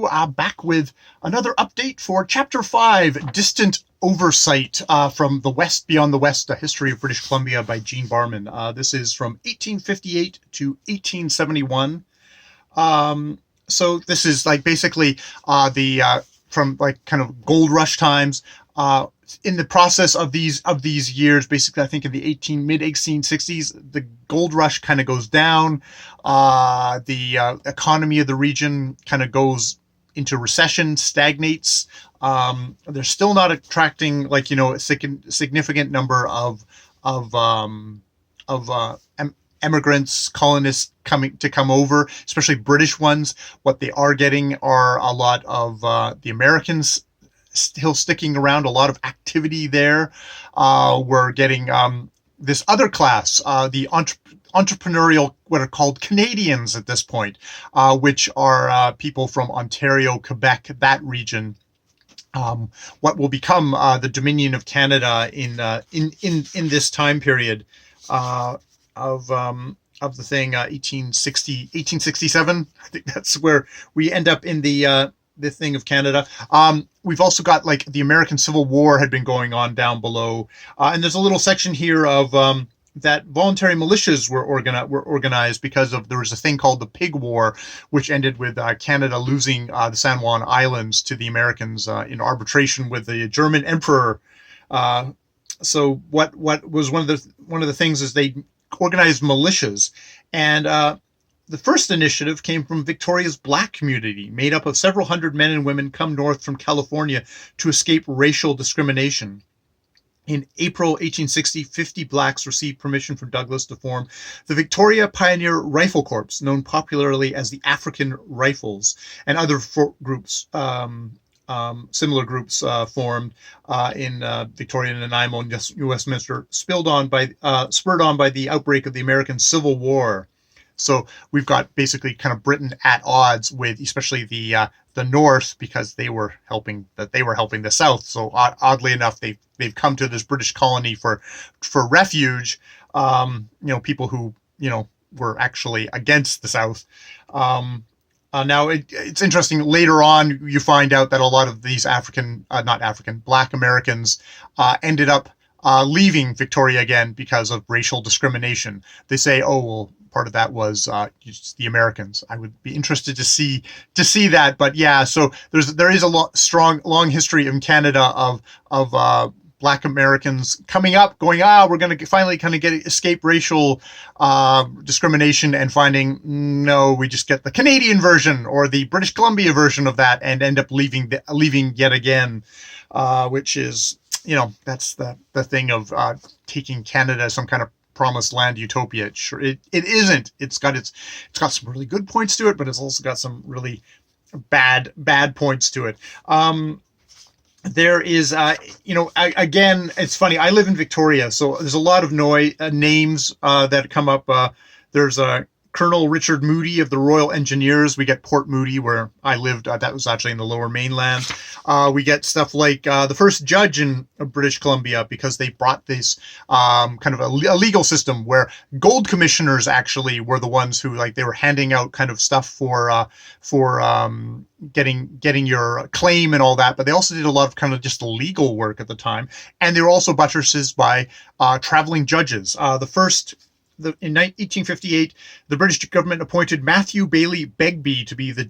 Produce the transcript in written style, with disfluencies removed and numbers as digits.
Hello, back with another update for Chapter 5, Distant Oversight, from The West Beyond the West, A History of British Columbia by Gene Barman. This is from 1858 to 1871. So this is like basically from like kind of gold rush times. In the process of these years, basically, I think in the mid 1860s, the gold rush kind of goes down. The economy of the region kind of goes into recession, stagnates. They're still not attracting a significant number of immigrants, colonists come over, especially British ones. What they are getting are a lot of the Americans still sticking around, a lot of activity there. We're getting this other class, the entrepreneurial, what are called Canadians at this point, which are people from Ontario, Quebec, that region. What will become the Dominion of Canada in this time period of the thing, 1867. I think that's where we end up in the thing of Canada. We've also got like the American Civil War had been going on down below, and there's a little section here of that voluntary militias were organized because there was a thing called the Pig War, which ended with Canada losing the San Juan Islands to the Americans in arbitration with the German Emperor. So what was one of the things is they organized militias, and the first initiative came from Victoria's black community, made up of several hundred men and women come north from California to escape racial discrimination. In April 1860, 50 blacks received permission from Douglas to form the Victoria Pioneer Rifle Corps, known popularly as the African Rifles, and other groups, similar groups formed in Victoria, Nanaimo, and New Westminster, spurred on by the outbreak of the American Civil War. So we've got basically kind of Britain at odds with, especially the North, because they were helping the South. So oddly enough, they've come to this British colony for refuge. People who were actually against the South. Now it's interesting. Later on, you find out that a lot of these Black Americans ended up leaving Victoria again because of racial discrimination. They say, oh well, part of that was the Americans. I would be interested to see that, but yeah. So there is a long history in Canada of Black Americans coming up, going, we're going to finally kind of escape racial discrimination, and finding no, we just get the Canadian version or the British Columbia version of that, and end up leaving yet again, which is that's the thing of taking Canada as some kind of promised land utopia. It isn't. It's got some really good points to it, but it's also got some really bad points to it. There is, again, it's funny. I live in Victoria, so there's a lot of names that come up. There's Colonel Richard Moody of the Royal Engineers. We get Port Moody, where I lived. That was actually in the Lower Mainland. We get stuff like the first judge in British Columbia, because they brought this kind of a legal system where gold commissioners actually were the ones who, like, they were handing out kind of stuff for getting your claim and all that. But they also did a lot of kind of just legal work at the time, and they were also buttresses by traveling judges. In 1858, the British government appointed Matthew Bailey Begbie to be the